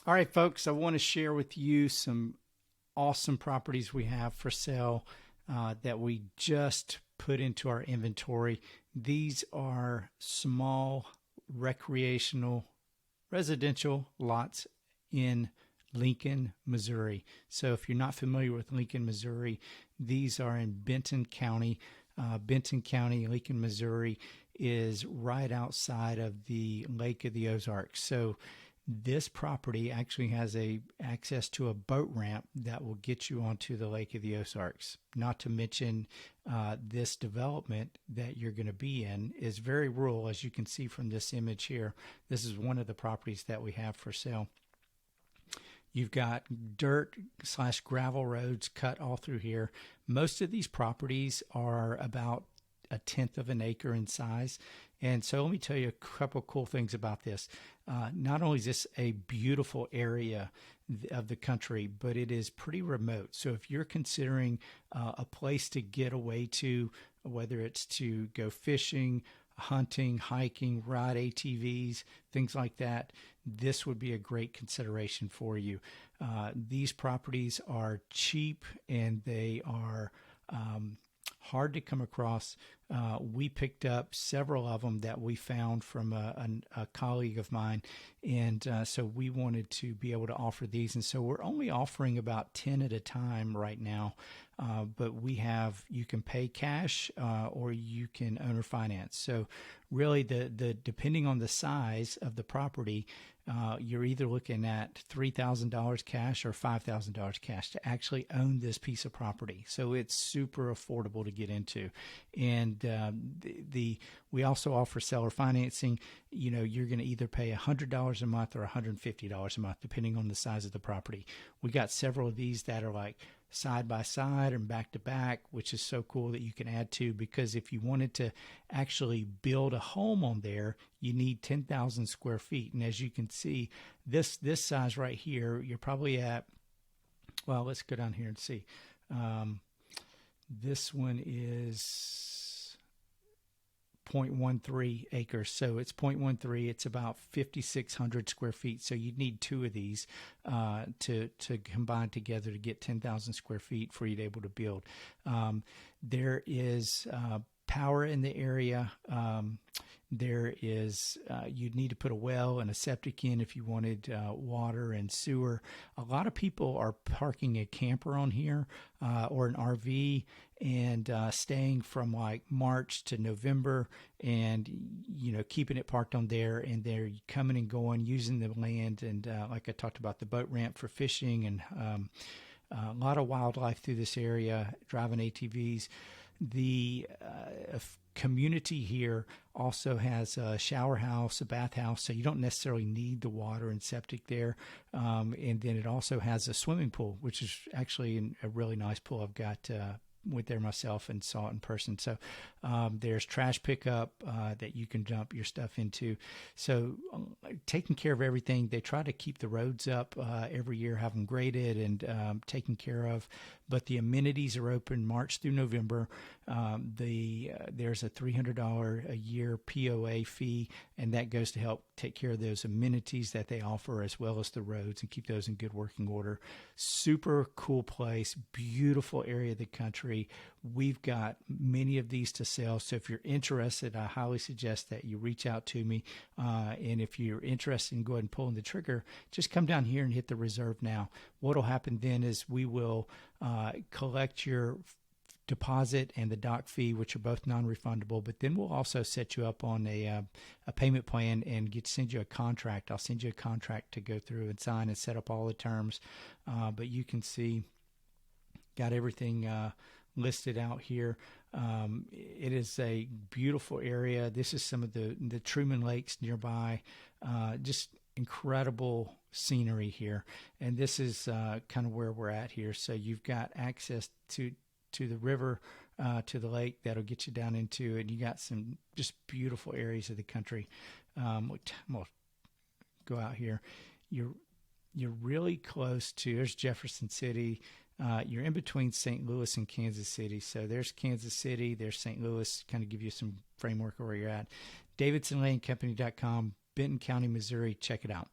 All right, folks, I want to share with you some awesome properties we have for sale that we just put into our inventory. These are small recreational residential lots in Lincoln, Missouri. So if you're not familiar with Lincoln, Missouri, these are in Benton County. Benton County, Lincoln, Missouri is right outside of the Lake of the Ozarks. So this property actually has a access to a boat ramp that will get you onto the Lake of the Ozarks. Not to mention, this development that you're going to be in is very rural, as you can see from this image here. This is one of the properties that we have for sale. You've got dirt slash gravel roads cut all through here. Most of these properties are about a tenth of an acre in size. And so let me tell you a couple of cool things about this. Not only is this a beautiful area of the country, but it is pretty remote. So if you're considering a place to get away to, whether it's to go fishing, hunting, hiking, ride ATVs, things like that, this would be a great consideration for you. These properties are cheap and they are hard to come across. We picked up several of them that we found from a colleague of mine, and so we wanted to be able to offer these. And so we're only offering about 10 at a time right now, but you can pay cash or you can owner finance. So really, the depending on the size of the property, you're either looking at $3,000 cash or $5,000 cash to actually own this piece of property. So it's super affordable to get into. And we also offer seller financing. You're going to either pay $100 a month or $150 a month, depending on the size of the property. We got several of these that are like side by side and back to back, which is so cool that you can add to, because if you wanted to actually build a home on there, you need 10,000 square feet. And as you can see, this size right here, you're probably at, well, let's go down here and see. This one is 0.13 acres. So it's 0.13. It's about 5,600 square feet. So you'd need two of these to combine together to get 10,000 square feet for you to be able to build. There is power in the area. There is, you'd need to put a well and a septic in if you wanted water and sewer. A lot of people are parking a camper on here or an RV and staying from like March to November and, keeping it parked on there, and they're coming and going, using the land. And like I talked about, the boat ramp for fishing, and a lot of wildlife through this area, driving ATVs. The community here also has a shower house, a bathhouse, so you don't necessarily need the water and septic there. And then it also has a swimming pool, which is actually a really nice pool. I've got went there myself and saw it in person. So there's trash pickup that you can dump your stuff into. So taking care of everything. They try to keep the roads up every year, have them graded and taken care of. But the amenities are open March through November. There's a $300 a year POA fee, and that goes to help take care of those amenities that they offer, as well as the roads, and keep those in good working order. Super cool place, beautiful area of the country. We've got many of these to sell. So if you're interested, I highly suggest that you reach out to me. And if you're interested in going and pulling the trigger, just come down here and hit the reserve now. What will happen then is we will collect your deposit and the dock fee, which are both non-refundable, but then we'll also set you up on a payment plan and send you a contract. I'll send you a contract to go through and sign and set up all the terms. But you can see, got everything listed out here. It is a beautiful area. This is some of the Truman Lakes nearby. Just incredible scenery here. And this is kind of where we're at here. So you've got access to the river, to the lake that'll get you down into it. You got some just beautiful areas of the country. We'll go out here. You're really close to, there's Jefferson City. You're in between St. Louis and Kansas City. So there's Kansas City, there's St. Louis, kind of give you some framework of where you're at. DavidsonLandCompany.com, Benton County, Missouri. Check it out.